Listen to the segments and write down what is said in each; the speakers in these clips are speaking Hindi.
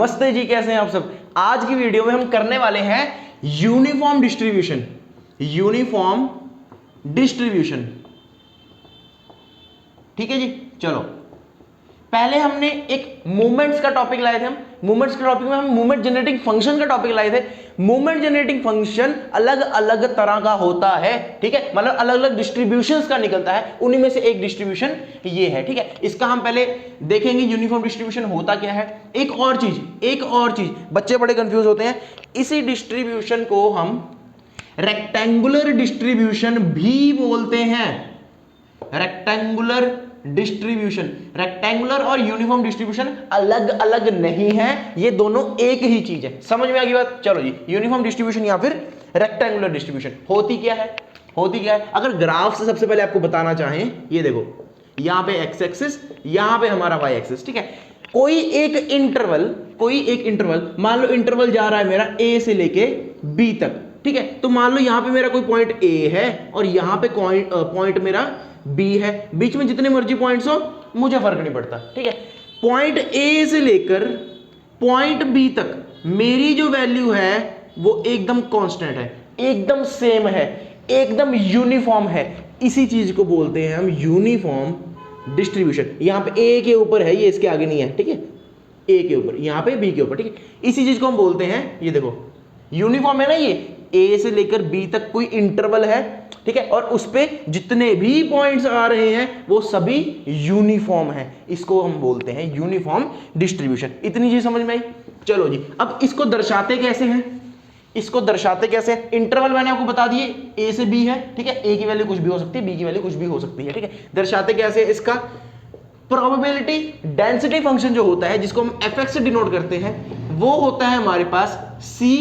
नमस्ते जी, कैसे हैं आप सब। आज की वीडियो में हम करने वाले हैं यूनिफॉर्म डिस्ट्रीब्यूशन। यूनिफॉर्म डिस्ट्रीब्यूशन, ठीक है जी। चलो, पहले हमने एक मूवमेंट्स का टॉपिक लाए थे। हम मूवमेंट्स के टॉपिक में हम मूवमेंट जनरेटिंग फंक्शन का टॉपिक लाए थे। मूवमेंट जनरेटिंग फंक्शन अलग अलग तरह का होता है, ठीक है, मतलब अलग अलग डिस्ट्रीब्यूशंस का निकलता है, उन्हीं में से एक डिस्ट्रीब्यूशन ये है, ठीक है। इसका हम पहले देखेंगे यूनिफॉर्म डिस्ट्रीब्यूशन होता क्या है। एक और चीज बच्चे बड़े कंफ्यूज होते हैं, इसी डिस्ट्रीब्यूशन को हम रेक्टेंगुलर डिस्ट्रीब्यूशन भी बोलते हैं। रेक्टेंगुलर डिस्ट्रीब्यूशन, रेक्टेंगुलर और यूनिफॉर्म डिस्ट्रीब्यूशन अलग अलग नहीं है, ये दोनों एक ही चीज है। समझ में आ गई बात। चलो जी, यूनिफॉर्म डिस्ट्रीब्यूशन या फिर रेक्टेंगुलर डिस्ट्रीब्यूशन होती क्या है। अगर ग्राफ से सबसे पहले आपको बताना चाहें, ये देखो यहां पे एक्स एक्सिस, यहां पे हमारा वाई एक्सिस, ठीक है। कोई एक इंटरवल मान लो इंटरवल जा रहा है मेरा ए से लेके बी तक, ठीक है। तो मान लो यहां पे मेरा कोई पॉइंट ए है और यहां पे पॉइंट मेरा बी है। बीच में जितने मर्जी पॉइंट्स हो मुझे फर्क नहीं पड़ता, ठीक है। पॉइंट ए से लेकर पॉइंट बी तक मेरी जो वैल्यू है वो एकदम कांस्टेंट है, एकदम सेम है, एकदम यूनिफॉर्म है। इसी चीज को बोलते हैं हम यूनिफॉर्म डिस्ट्रीब्यूशन। यहां पे ए के ऊपर है, ये इसके आगे नहीं है, ठीक है। ए के ऊपर, यहां पे बी के ऊपर, ठीक है। इसी चीज को हम बोलते हैं, ये देखो यूनिफॉर्म है ना, ये ए से लेकर बी तक कोई इंटरवल है, ठीक है, और उस पे जितने भी पॉइंट्स आ रहे हैं वो सभी यूनिफॉर्म है। इसको हम बोलते हैं यूनिफॉर्म डिस्ट्रीब्यूशन। इतनी चीज समझ में आई। चलो जी, अब इसको दर्शाते कैसे हैं। इंटरवल मैंने आपको बता दिए ए से बी है, ठीक है। ए की वैल्यू कुछ भी हो सकती है, बी की वैल्यू कुछ भी हो सकती है, ठीक है। दर्शाते कैसे, इसका प्रोबेबिलिटी डेंसिटी फंक्शन जो होता है, जिसको हम एफ से डिनोट करते हैं, वो होता है हमारे पास सी,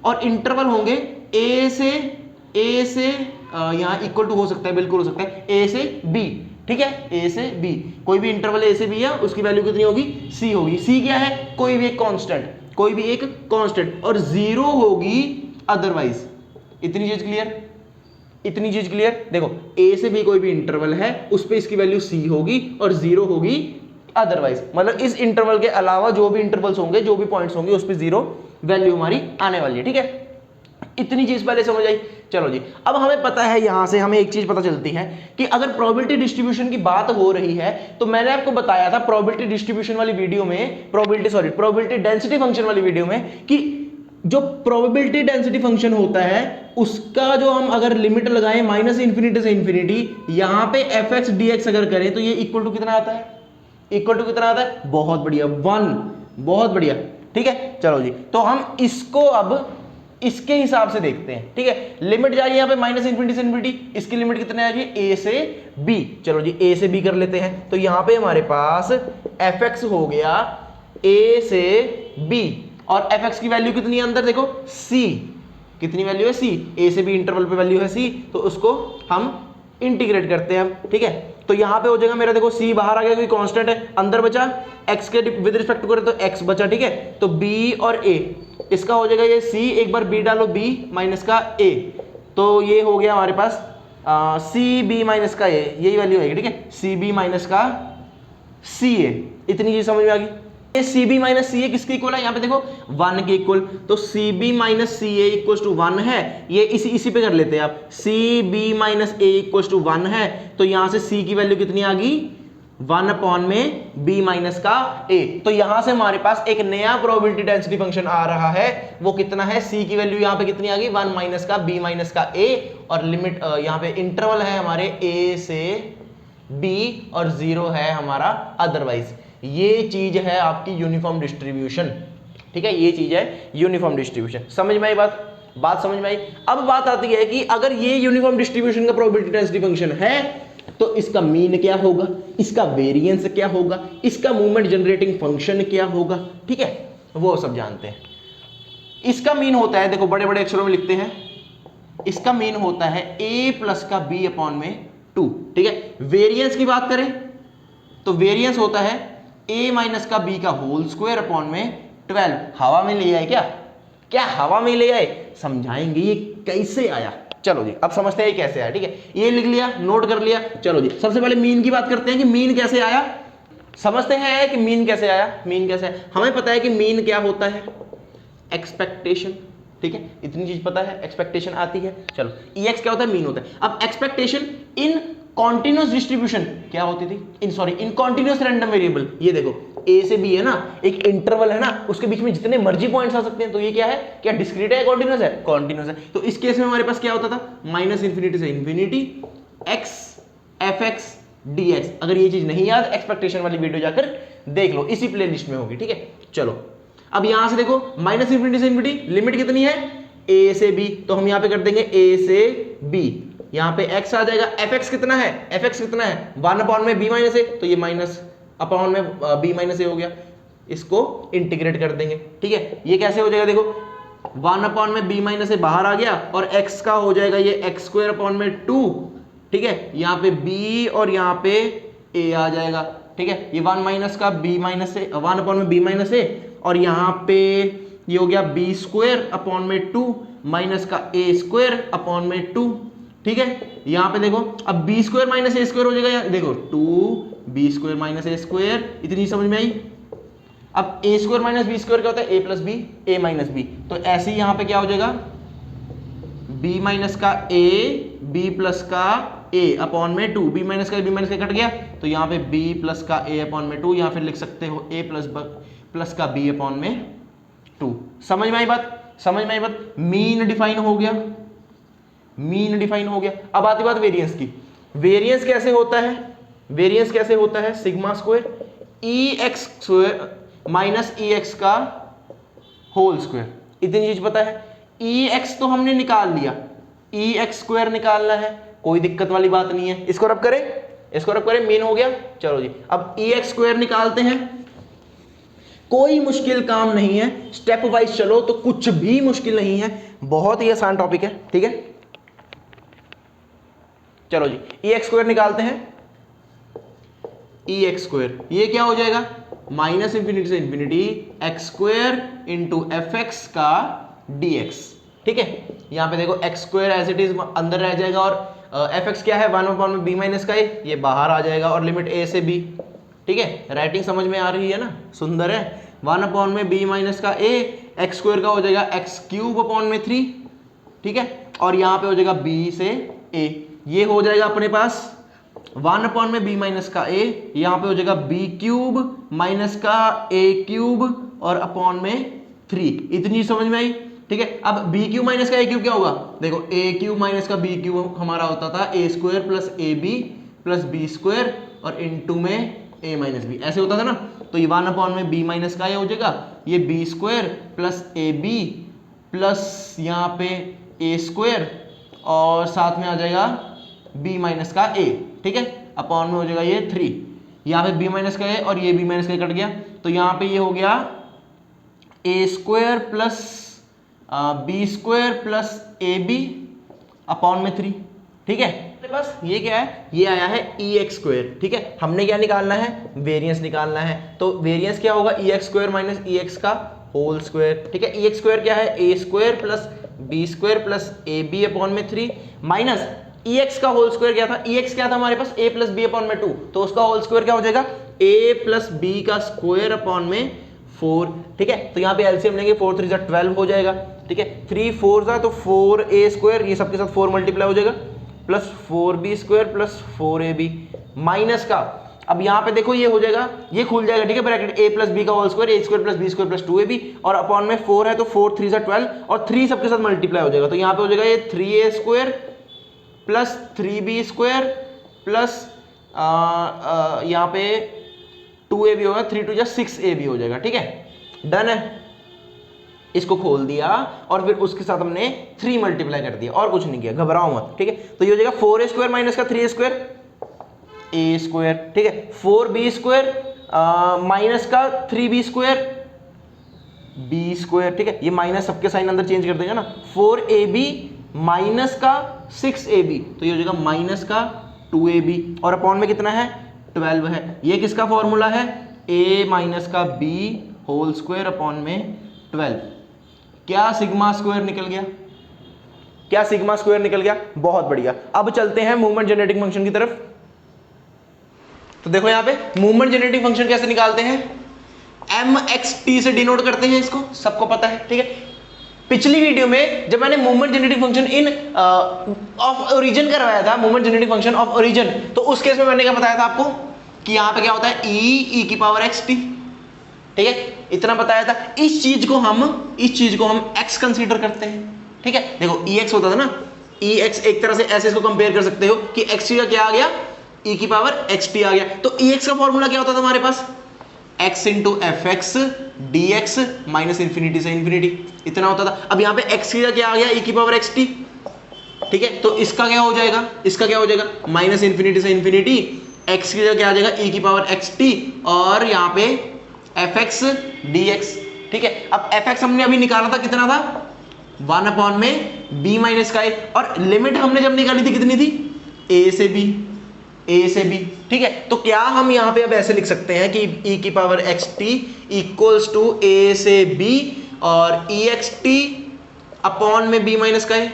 और इंटरवल होंगे ए से यहां इक्वल टू हो सकता है, बिल्कुल हो सकता है ए से बी, ठीक है। ए से बी, कोई भी इंटरवल ए से बी है, उसकी वैल्यू कितनी होगी, सी होगी। सी क्या है, कोई भी एक कांस्टेंट, और जीरो होगी अदरवाइज। इतनी चीज क्लियर। देखो ए से बी कोई भी इंटरवल है, उस पे इसकी वैल्यू सी होगी और जीरो होगी अदरवाइज, मतलब इस इंटरवल के अलावा जो भी इंटरवल्स होंगे, जो भी पॉइंट्स होंगे, उस पे जीरो वैल्यू हमारी आने वाली है, ठीक है। इतनी चीज पहले समझ आई। चलो जी, अब हमें पता है, यहां से हमें एक चीज पता चलती है कि अगर प्रोबेबिलिटी डिस्ट्रीब्यूशन की बात हो रही है, तो मैंने आपको बताया था प्रोबेबिलिटी डिस्ट्रीब्यूशन वाली वीडियो में, प्रोबेबिलिटी डेंसिटी फंक्शन वाली वीडियो में, कि जो प्रोबेबिलिटी डेंसिटी फंक्शन होता है उसका जो हम अगर लिमिट लगाएं माइनस इंफिनिटी से इंफिनिटी, यहां पे एफ एक्स डी एक्स अगर करें तो ये इक्वल टू कितना आता है, बहुत बढ़िया, 1, बहुत बढ़िया, ठीक है। चलो जी, तो हम इसको अब इसके हिसाब से देखते हैं, ठीक है। लिमिट जा रही है यहां पे माइनस इंफिनिटी से इंफिनिटी, इसकी लिमिट कितने आ रही है, ए से बी। चलो जी, ए से बी कर लेते हैं, तो यहां पे हमारे पास एफ एक्स हो गया ए से बी, और एफ एक्स की वैल्यू कितनी है अंदर, देखो सी, कितनी वैल्यू है, सी। ए से बी इंटरवल पे वैल्यू है सी, तो उसको हम इंटीग्रेट करते हैं, ठीक है। तो यहां पे हो जाएगा मेरा, देखो सी बाहर आ गया क्योंकि कांस्टेंट है, अंदर बचा एक्स के विद रिस्पेक्ट टू करें तो एक्स बचा, ठीक है। तो बी और ए, इसका हो जाएगा ये सी, एक बार बी डालो, बी माइनस का ए, तो ये हो गया हमारे पास सी बी माइनस का ए, यही वैल्यू है, ठीक है। सी बी माइनस का सी ए। इतनी चीज समझ में आ गई। ये सी बी माइनस सी ए किसके इक्वल है, यहाँ पे देखो 1 के इक्वल, तो C B minus C A equal to 1 है। ये इसी पे कर लेते हैं आप, C B minus A equal to 1 है, तो यहां से सी की वैल्यू कितनी आ गई, 1 अपॉन में बी माइनस का ए। तो यहां से हमारे पास एक नया प्रोबेबिलिटी डेंसिटी फंक्शन आ रहा है, वो कितना है, सी की वैल्यू यहां पे कितनी आ गई, 1 माइनस का बी माइनस का ए, और लिमिट यहां पे इंटरवल है हमारे ए से बी और जीरो है हमारा अदरवाइज। ये चीज है आपकी यूनिफॉर्म डिस्ट्रीब्यूशन, ठीक है। ये चीज है यूनिफॉर्म डिस्ट्रीब्यूशन। समझ में आई बात समझ में आई। अब बात आती है कि अगर ये यूनिफॉर्म डिस्ट्रीब्यूशन का प्रोबेबिलिटी डेंसिटी फंक्शन है, तो इसका मीन क्या होगा, इसका वेरिएंस क्या होगा, इसका मूवमेंट जनरेटिंग फंक्शन क्या होगा, ठीक है, वो सब जानते हैं। इसका मीन होता है, देखो बड़े बड़े अक्षरों में लिखते हैं, इसका मीन होता है a प्लस का b अपॉन में 2, ठीक है। वेरिएंस की बात करें तो वेरिएंस होता है a माइनस का b का होल स्क्वायर अपॉन में 12। हवा में ले आए क्या हवा में ले आए, समझाएंगे ये कैसे आया। चलो जी, अब समझते हैं ये कैसे आया, ठीक है। ये लिख लिया, नोट कर लिया। चलो जी, सबसे पहले मीन की बात करते हैं कि मीन कैसे आया। समझते हैं कि मीन कैसे आया, मीन कैसे आया। हमें पता है कि मीन क्या होता है, एक्सपेक्टेशन, ठीक है, इतनी चीज पता है, एक्सपेक्टेशन आती है। चलो EX क्या होता है, मीन होता है। अब एक्सपेक्टेशन इन कॉन्टिन्यूस डिस्ट्रीब्यूशन क्या होती थी, इन कॉन्टिन्यूस रैंडम वेरिएबल। ये देखो A से B है ना, एक इंटरवल है ना, उसके बीच में जितने मर्जी पॉइंट्स आ सकते हैं। तो ये क्या है, क्या डिस्क्रीट है, कॉन्टिन्यूस है, कॉन्टिन्यूस है। तो इस केस में हमारे पास क्या होता था, माइनस इंफिनिटी से इंफिनिटी x fx dx। अगर ये चीज नहीं याद, एक्सपेक्टेशन वाली वीडियो जाकर देख लो, इसी प्लेलिस्ट में होगी, ठीक है। चलो अब यहां से देखो, माइनस इंफिनिटी से इंफिनिटी, लिमिट कितनी है, a से b, तो हम यहां पे कर देंगे a से b, यहां पे x आ जाएगा। fx कितना है, fx कितना है, 1 अपॉन में b माइनस a, तो ये माइनस अपॉन में b माइनस a हो गया। इसको इंटीग्रेट कर देंगे, ठीक है। ये कैसे हो जाएगा, देखो 1 अपॉन में b माइनस a बाहर आ गया, और x का हो जाएगा ये x स्क्वायर अपॉन में 2, ठीक है। यहाँ पे b और यहाँ पे a आ जाएगा, ठीक है। ये 1 माइनस का b माइनस a, 1 अपॉन में b माइनस a, और यहाँ पे ये हो गया b स्क्वायर अपॉन में 2 माइनस का a स्क्वायर अपॉन में 2, ठीक है। यहाँ पे देखो अब b square minus a square हो जाएगा, देखो 2b square minus a square, इतनी समझ में आई। अब a square minus b square क्या होता है, a plus b, a minus b। तो ऐसे ही यहाँ पे क्या हो जाएगा, b माइनस का a, b प्लस का a अपॉन में 2, b माइनस का कट गया, तो यहाँ पे b प्लस का a अपॉन में 2, यहाँ फिर लिख सकते हो a प्लस का b अपॉन में 2। समझ में आई बात, समझ में आई बात। मीन डिफाइन हो गया, मीन डिफाइन हो गया। अब आती बात वेरिएंस की। वेरिएंस कैसे होता है, वेरिएंस कैसे होता है, sigma square EX square minus EX का होल स्क्वायर, इतनी चीज पता है। EX तो हमने निकाल लिया, EX स्क्वायर निकालना है, कोई दिक्कत वाली बात नहीं है। इसको रब करें, इसको रब करें, मीन हो गया। चलो जी, अब EX स्क्वायर निकालते हैं, कोई मुश्किल काम नहीं है, स्टेप वाइज चलो तो कुछ भी मुश्किल नहीं है, बहुत ही आसान टॉपिक है, ठीक है। चलो जी, EX स्क्वायर निकालते हैं। EX स्क्वायर ये क्या हो जाएगा, माइनस इंफिनिटी से infinity x square into fx का dx, ठीक है। यहां पे देखो x square as it is अंदर रह जाएगा, और fx क्या है, 1 अपॉन में b माइनस का a, ये बाहर आ जाएगा, और लिमिट a से b, ठीक है। राइटिंग समझ में आ रही है ना, सुंदर है। 1 अपॉन में b माइनस का a, x स्क्वायर का हो जाएगा x क्यूब अपॉन में 3, ठीक है, और यहाँ पे हो जाएगा b से a, ये हो जाएगा अपने पास 1 अपॉन में b माइनस का a, यहाँ पे हो जाएगा b क्यूब माइनस का a क्यूब और अपॉन में 3, इतनी समझ में आई, ठीक है। अब b क्यूब माइनस का a क्यूब क्या होगा, देखो a क्यूब माइनस का b क्यूब हमारा होता था a square plus A B plus B square और इनटू में a माइनस बी, ऐसे होता था ना। तो ये 1 अपॉन में b माइनस का a हो जाएगा, ये b square plus A B plus यहाँ पे a स्क्वायर और साथ में आ जाएगा b माइनस का a, ठीक है, अपॉन में हो जाएगा ये 3, यहाँ पे b माइनस का a और ये b माइनस का कट गया, तो यहाँ पे ये हो गया a square plus b square plus A B upon में 3, ठीक है। बस ये क्या है, ये आया है EX स्क्वायर, ठीक है। हमने क्या निकालना है, वेरिएंस निकालना है, तो वेरिएंस क्या होगा, EX स्क्वायर माइनस EX का होल स्क्वायर, ठीक है। EX स्क्वायर क्या है, a square plus b square plus A B upon में 3 माइनस EX का होल स्क्वायर क्या था, EX क्या था हमारे पास, a प्लस बी अपॉन में 2, तो उसका होल स्क्वायर क्या हो जाएगा, a प्लस बी का स्क्वायर अपॉन में 4, ठीक है। तो यहाँ पे एलसीएम लेंगे, 4 3 12 हो जाएगा, ठीक है। 3 4 तो 4a स्क्वायर, ये सबके साथ 4 मल्टीप्लाई हो जाएगा, plus 4b square plus 4ab minus का, अब यहाँ पे देखो ये हो जाएगा, ये खुल जाएगा, ठीक है, ब्रैकेट a प्लस बी का whole square, a square plus B square plus 2ab और अपॉन में 4 है, तो 4 3 12 और 3 सबके साथ मल्टीप्लाई हो जाएगा, तो यहाँ पे हो जाएगा ये 3a square plus 3b square plus यहाँ पे 2ab होगा, 3 2 6ab हो जाएगा, ठीक है। डन है, इसको खोल दिया और फिर उसके साथ हमने 3 मल्टीप्लाई कर दिया और कुछ नहीं किया, घबराओ मत, ठीक है। तो ये हो जाएगा 4a स्क्वायर माइनस का 3a स्क्वायर a स्क्वायर, ठीक है, 4b स्क्वायर माइनस का 3b स्क्वायर b स्क्वायर, ठीक है। ये माइनस सबके साइन अंदर चेंज कर देंगे ना, 4ab माइनस का 6ab, तो ये हो जाएगा माइनस का 2ab और अपॉन में कितना है 12 है। ये किसका फॉर्मूला है, a माइनस का b होल स्क्वायर अपॉन में 12। क्या सिग्मा स्क्वायर निकल गया, क्या सिग्मा स्क्वायर निकल गया, बहुत बढ़िया। अब चलते हैं मूवमेंट जनरेटिंग फंक्शन की तरफ। तो देखो यहाँ पे मूवमेंट जनरेटिंग फंक्शन कैसे निकालते हैं, mxt से डिनोट करते हैं, इसको सबको पता है, ठीक है। पिछली वीडियो में जब मैंने movement generating function in of origin करवाया था, movement generating function of origin, तो उस केस में मैंने क्या बताया था आपको कि यहां पे क्या होता है e की पावर xt, ठीक है, इतना बताया था। इस चीज को हम x कंसीडर करते हैं, ठीक है। देखो ex होता था ना, ex एक तरह से ऐसे इसको कंपेयर कर सकते हो कि xt का क्या आ गया, e की पावर xt आ गया। तो ex का फॉर्मूला क्या होता था हमारे पास, x into F x D x minus infinity से इंफिनिटी, इतना होता था। अब यहाँ पे x का क्या आ गया, e की पावर xt, ठीक है। तो इसका क्या हो जाएगा, माइनस इंफिनिटी से इंफिनिटी, x की जगह क्या आ जाएगा, e की पावर xt, और यहाँ पे एफ एक्स डी एक्स, ठीक है। अब एफ एक्स हमने अभी निकाला था, कितना था, 1 अपॉन में b माइनस का a, और लिमिट हमने जब निकाली थी कितनी थी, a से b, ठीक है। तो क्या हम यहां पे अब ऐसे लिख सकते हैं कि e की power xt equals to a से b और ext अपॉन में b माइनस का a,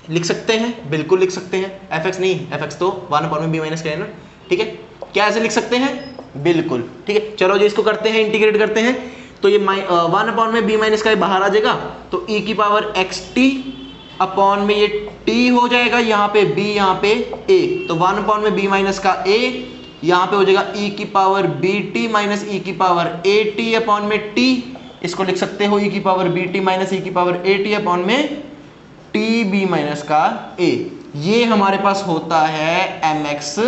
लिख सकते हैं, बिल्कुल लिख सकते हैं। fx नहीं, fx तो 1 अपॉन में b माइनस का है ना, ठीक है। क्या ऐसे लिख सकते हैं, बिल्कुल, ठीक है। चलो जी इसको करते हैं, इंटीग्रेट करते हैं, तो ये 1 अपॉन में b माइनस का a बाहर आ जाएगा, तो e की पावर xt अपॉन में ये t हो जाएगा, यहाँ पे b, यहाँ पे a, तो 1 अपॉन में b माइनस का a, यहाँ पे हो जाएगा e की पावर bt माइनस e की पावर at अपॉन में t, इसको लिख सकते हो e की पावर bt माइनस e की पावर at अपॉन में tb माइनस का a। ये हमारे पास होता है mxt,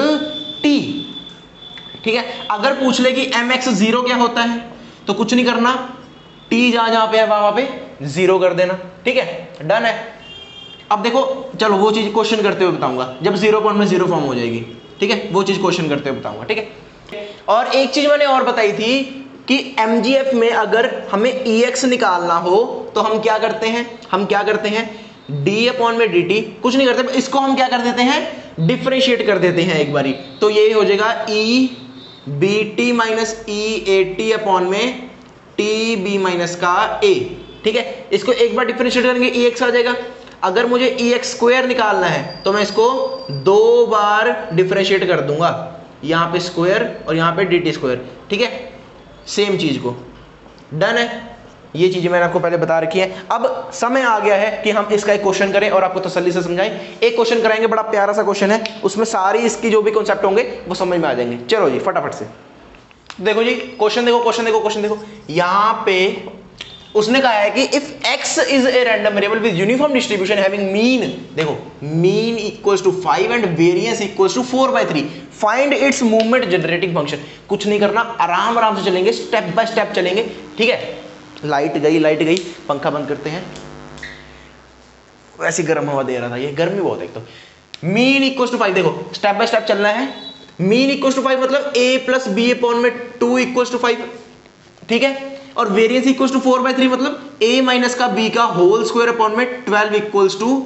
ठीक है। अगर पूछ ले कि mx0 क्या होता है, तो कुछ नहीं करना, t जहां पे है वहां पे 0 कर देना, ठीक है, डन है। अब देखो चलो वो चीज क्वेश्चन करते हुए बताऊंगा जब 0.0 फॉर्म हो जाएगी, ठीक है, वो चीज क्वेश्चन करते हुए बताऊंगा, ठीक है। और एक चीज मैंने और बताई थी कि MGF में अगर हमें EX निकालना हो तो हम क्या करते हैं, d अपॉन में dt, कुछ नहीं करते, इसको हम क्या कर देते हैं, डिफरेंशिएट कर देते हैं एक बारी, तो ये हो जाएगा e bt minus e at upon में tb माइनस का a, ठीक है। इसको एक बार डिफरेंशिएट करेंगे EX आ जाएगा। अगर मुझे EX स्क्वायर निकालना है तो मैं इसको 2 बार डिफरेंशिएट कर दूंगा, यहाँ पे स्क्वायर और यहाँ पे dt स्क्वायर, ठीक है, सेम चीज को, डन है। ये चीजें मैंने आपको पहले बता रखी है। अब समय आ गया है कि हम इसका एक क्वेश्चन करें और आपको तसल्ली से समझाएं। एक क्वेश्चन कराएंगे, बड़ा प्यारा सा क्वेश्चन है, उसमें सारी इसकी जो भी कॉन्सेप्ट होंगे वो समझ में आ जाएंगे। चलो जी फटाफट से देखो जी, क्वेश्चन देखो, यहाँ पे उसने कहा है कि if x is a random variable with uniform distribution having mean, देखो mean equals to 5 and variance equals to 4/3, find its movement generating function. कुछ नहीं करना, आराम से चलेंगे, स्टेप बाय स्टेप चलेंगे, ठीक है। लाइट गई, पंखा बंद करते हैं, वैसी गर्म हवा दे रहा था, ये गर्मी बहुत है। तो मीन इक्वल्स टू 5, देखो स्टेप बाय स्टेप चलना है। मीन इक्वल्स टू 5 मतलब a प्लस b अपॉन में 2 इक्वल्स टू 5, ठीक है। और वेरिएंस इक्वल्स टू 4/3 मतलब a माइनस का b का होल स्क्वायर अपॉन में 12 इक्वल्स टू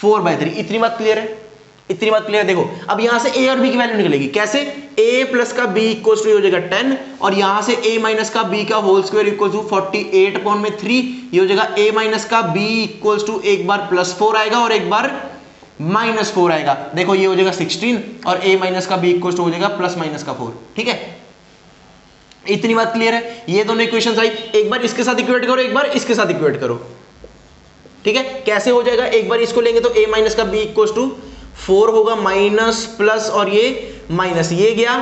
4/3। इतनी बात क्लियर है, देखो अब यहां से a और b की वैल्यू निकलेगी कैसे, a प्लस का b इक्वल्स टू हो जाएगा 10, और यहां से a माइनस का b का whole square equals to 48 upon में 3, ये हो जाएगा a माइनस का b इक्वल्स टू एक बार +4 आएगा और एक बार -4 आएगा। देखो ये हो जाएगा 16 और a माइनस का b इक्वल्स टू हो जाएगा +-4, ठीक है। इतनी बात क्लियर है। ये दोनों इक्वेशंस आई, एक बार इसके साथ इक्वेट करो, एक बार इसके साथ इक्वेट करो, ठीक है। कैसे हो जाएगा, एक बार इसको लेंगे तो a माइनस का b इक्वल्स टू 4 होगा, माइनस प्लस और ये माइनस, ये गया,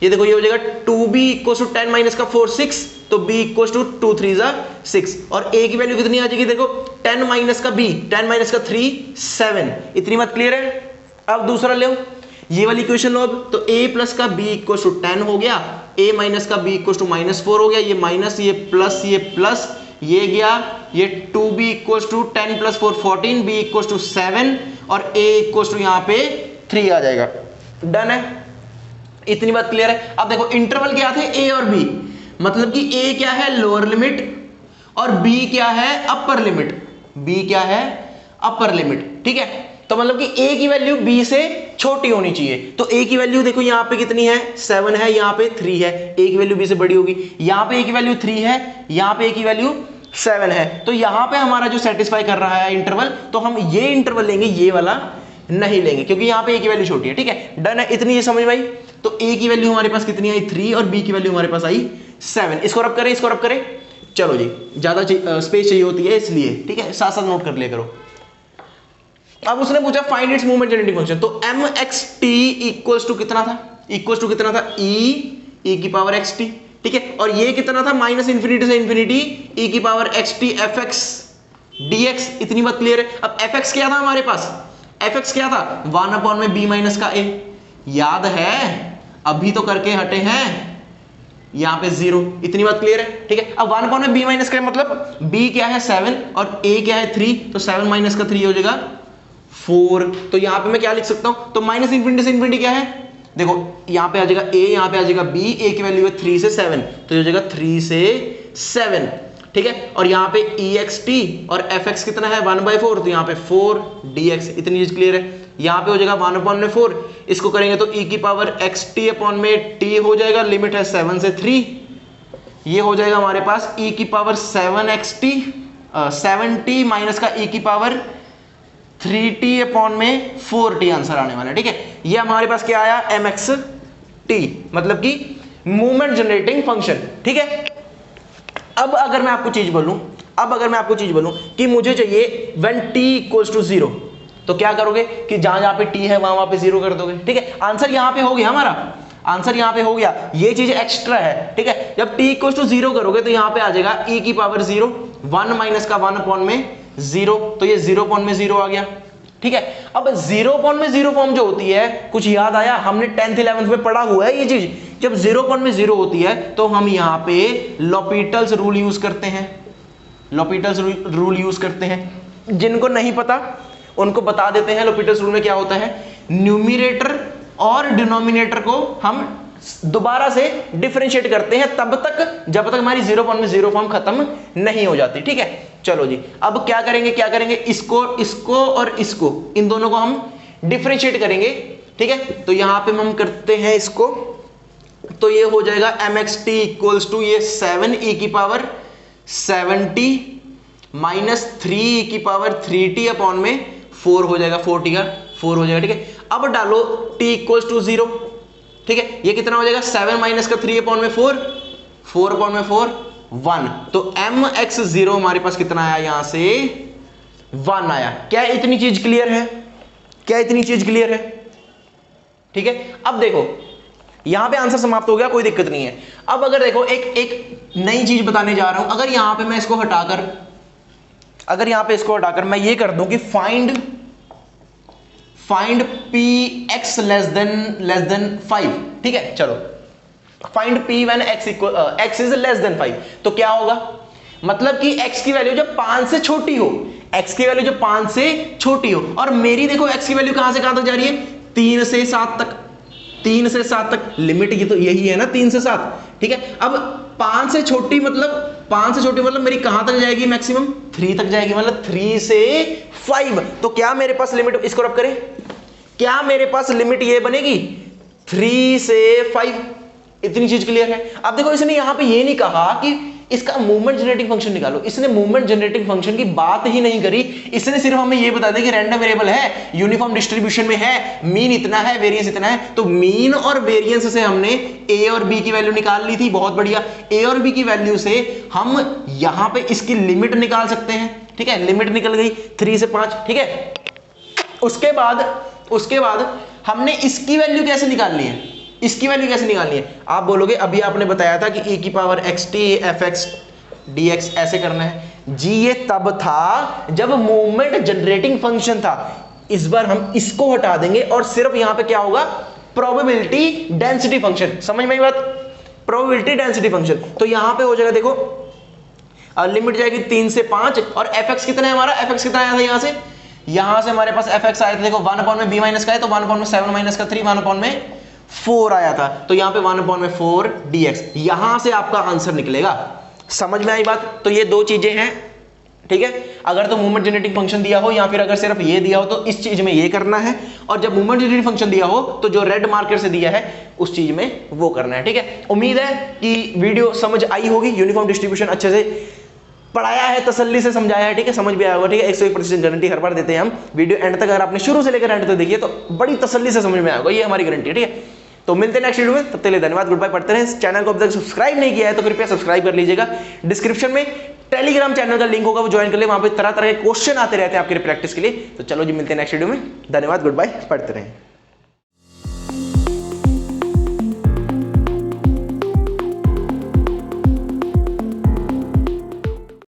ये देखो ये हो जाएगा 2b इक्वल्स टू 10 माइनस का 4 6, तो b इक्वल्स टू 2 3 6, और a की वैल्यू कितनी आ जाएगी, देखो 10 माइनस का b, 10 माइनस का 3 7। इतनी बात क्लियर है। अब दूसरा ले, ये वाली इक्वेशन लो, अब तो a प्लस का b इक्वल्स टू 10 हो गया, a माइनस का b इक्वल्स टू -4 हो गया, ये माइनस, ये प्लस, ये गया, ये 2b equals to 10 + 4 14, b equals to 7 और a इक्वल्स टू यहाँ पे 3 आ जाएगा, डन है। इतनी बात क्लियर है। अब देखो इंटरवल क्या थे, a और b, मतलब कि a क्या है लोअर लिमिट और b क्या है अपर लिमिट, ठीक है। तो मतलब कि a की वैल्यू b से छोटी होनी चाहिए, तो a की वैल्यू देखो यहाँ पे कितनी है, 7 है, यहाँ पे 3 है, a की वैल्यू b से बड़ी होगी, यहाँ पे a की वैल्यू 3 है, यहाँ पे a की वैल्यू 7 है, तो यहाँ पे हमारा जो सेटिस्फाई कर रहा है इंटरवल, तो हम ये इंटरवल लेंगे, ये वाला नहीं लेंगे, क्योंकि यहाँ पे a की वैल्यू छोटी है, ठीक है, डन है। इतनी ये समझ में आई। तो ए की वैल्यू हमारे पास कितनी आई 3 और बी की वैल्यू हमारे पास आई 7। इसको रब करें, इसको रब करें, चलो जी, ज्यादा स्पेस चाहिए होती है इसलिए, ठीक है, साथ साथ नोट कर लिया करो। अब उसने पूछा find its movement generating function, तो M X T equals to कितना था, इक्वल्स टू कितना था ई की पावर एक्स टी, ठीक है, और ये कितना था माइनस इंफिनिटी से इंफिनिटी ई की power x T F x D x. इतनी बात क्लियर है। अब एफ एक्स क्या था हमारे पास, एफ एक्स क्या था 1 अपॉन में बी माइनस का ए, याद है अभी तो करके हटे हैं, यहां पे 0। इतनी बात क्लियर है, ठीक है। अब 1 अपॉन में बी माइनस का मतलब b क्या है 7 और a क्या है 3, तो 7 माइनस का 3 हो जाएगा 4। तो यहां पे मैं क्या लिख सकता हूं, तो माइनस इंफिनिटी से इंफिनिटी क्या है, देखो यहां पे आ जाएगा a, यहां पे आ जाएगा b, a की वैल्यू है 3 से 7, तो हो जाएगा 3 से 7, ठीक है। और यहां पे ext और fx कितना है 1/4, तो यहां पे 4 dx। इतनी चीज क्लियर है। यहां पे हो जाएगा 1 अपॉन में 4, इसको करेंगे तो e की पावर xt अपॉन में t हो जाएगा, लिमिट है 7 से 3, ये हो जाएगा हमारे पास e की पावर 7xt 7t माइनस का e की पावर 3t अपॉन में 4t आंसर आने वाला है, ठीक है। ये हमारे पास क्या आया mxt, मतलब कि मूवमेंट जनरेटिंग फंक्शन, ठीक है। अब अगर मैं आपको चीज बोलूं, कि मुझे चाहिए व्हेन t इक्वल्स टू 0, तो क्या करोगे कि जहां जहां पे t है वहां पे 0 कर दोगे, ठीक है। आंसर यहां पे हो गया, हमारा आंसर यहां पे हो गया, ये चीज एक्स्ट्रा है, ठीक है। जब t इक्वल्स टू 0 करोगे तो यहां पे आ जाएगा e की पावर 0, 1 माइनस का 1 अपॉन में 0, तो ये 0 अपॉन में 0 आ गया, ठीक है। अब 0 अपॉन में 0 फॉर्म जो होती है, कुछ याद आया, हमने 10th 11th में पढ़ा हुआ है ये चीज। जब 0 अपॉन में 0 होती है तो हम यहां पे लॉपिटल्स रूल यूज करते हैं, लॉपिटल्स रूल यूज करते हैं। जिनको नहीं पता उनको बता देते हैं, लॉपिटल्स रूल में क्या होता है, न्यूमरेटर और डिनोमिनेटर को हम दोबारा से डिफरेंशिएट करते हैं तब तक जब तक हमारी 0 अपॉन में 0 फॉर्म खत्म नहीं हो जाती, ठीक है। चलो जी, अब क्या करेंगे, इसको और इसको, इन दोनों को हम डिफरेंशिएट करेंगे, ठीक है। तो यहां पे हम करते हैं इसको, तो ये हो जाएगा mxt इक्वल्स टू ये 7e की पावर 7t माइनस 3e की पावर 3t अपॉन में 4 हो जाएगा, 4t का 4 हो जाएगा, ठीक है। अब डालो t इक्वल्स टू 0, ठीक है। ये कितना हो जाएगा 7 माइनस का 3 अपॉन में 4, 4 अपॉन में 4 1, तो mx0 हमारे पास कितना आया, यहां से 1 आया। क्या इतनी चीज क्लियर है, क्या इतनी चीज क्लियर है, ठीक है। अब देखो यहां पे आंसर समाप्त हो गया, कोई दिक्कत नहीं है। अब अगर देखो एक नई चीज बताने जा रहा हूं, अगर यहां पे मैं इसको हटाकर, अगर यहां पे इसको हटाकर मैं ये कर दूं कि फाइंड px लेस देन 5, ठीक है। चलो find p when x is less than 5, तो क्या होगा, मतलब कि x की वैल्यू जब 5 से छोटी हो, x की वैल्यू जब 5 से छोटी हो, और मेरी देखो x की वैल्यू कहां से कहां तक जा रही है, 3 से 7 तक, 3 से 7 तक लिमिट, ये तो यही है ना 3 से 7, ठीक है। अब 5 से छोटी मतलब मेरी कहां तक जाएगी, मैक्सिमम 3 तक जाएगी, मतलब 3 से 5, तो क्या मेरे पास लिमिट, इसको रब करें, क्या मेरे पास लिमिट ये बनेगी 3 से 5। इतनी चीज क्लियर है। अब देखो इसने यहां पे ये नहीं कहा कि इसका मूवमेंट जनरेटिंग फंक्शन निकालो, इसने मूवमेंट जनरेटिंग फंक्शन की बात ही नहीं करी, इसने सिर्फ हमें ये बता दिया कि रैंडम वेरिएबल है, यूनिफॉर्म डिस्ट्रीब्यूशन में है, मीन इतना है, वेरिएंस इतना है। तो मीन और वेरिएंस से हमने ए और बी की वैल्यू निकाल ली थी, बहुत बढ़िया। ए और बी की वैल्यू से हम यहां पे इसकी लिमिट निकाल सकते हैं, ठीक है, लिमिट निकल गई 3 से 5, ठीक है। उसके बाद हमने इसकी वैल्यू कैसे निकालनी है, इसकी वैल्यू कैसे निकालनी है, आप बोलोगे अभी आपने बताया था कि e की पावर xt fx dx ऐसे करना है जी, ये तब था जब मूवमेंट जनरेटिंग फंक्शन था। इस बार हम इसको हटा देंगे और सिर्फ यहां पे क्या होगा, प्रोबेबिलिटी डेंसिटी फंक्शन। समझ में आई बात, प्रोबेबिलिटी डेंसिटी फंक्शन। तो यहां पे हो जाएगा, देखो लिमिट जाएगी 3 से 5, और fx कितना है हमारा, fx कितना आया था यहां से हमारे पास fx आया था, देखो 1 अपॉन में b माइनस का है, तो 1 अपॉन में 7 माइनस का 3, 1 अपॉन में 4 आया था, तो यहां पे 1 अपॉन में 4 dx, यहां से आपका आंसर निकलेगा। समझ में आई बात। तो ये दो चीजें हैं, ठीक है। अगर तो मूवमेंट जनरेटिंग फंक्शन दिया हो, या फिर अगर सिर्फ ये दिया हो तो इस चीज में ये करना है, और जब मूवमेंट जनरेटिंग फंक्शन दिया हो तो जो रेड मार्कर से दिया है उस चीज में वो करना है, ठीक है। उम्मीद है कि वीडियो समझ आई होगी, यूनिफॉर्म डिस्ट्रीब्यूशन अच्छे से पढ़ाया है, तसल्ली से समझाया है, ठीक है, समझ भी आया होगा, ठीक है। 101% गारंटी हर बार देते हैं हम। वीडियो एंड तक अगर आपने शुरू से लेकर एंड तक देखिए तो बड़ी तसल्ली से समझ में आएगा, ये हमारी गारंटी है, ठीक है। तो मिलते हैं नेक्स्ट वीडियो में, तब तक के लिए धन्यवाद, गुड बाय। पढ़ते रहे। चैनल को अब तक सब्सक्राइब नहीं किया है तो कृपया सब्सक्राइब कर लीजिएगा। डिस्क्रिप्शन में टेलीग्राम चैनल का लिंक होगा, वो ज्वाइन कर ले, वहां पे तरह तरह के क्वेश्चन आते रहते हैं आपके प्रैक्टिस के लिए। तो चलो जी, मिलते हैं नेक्स्ट वीडियो में, धन्यवाद, गुड बाय, पढ़ते रहें।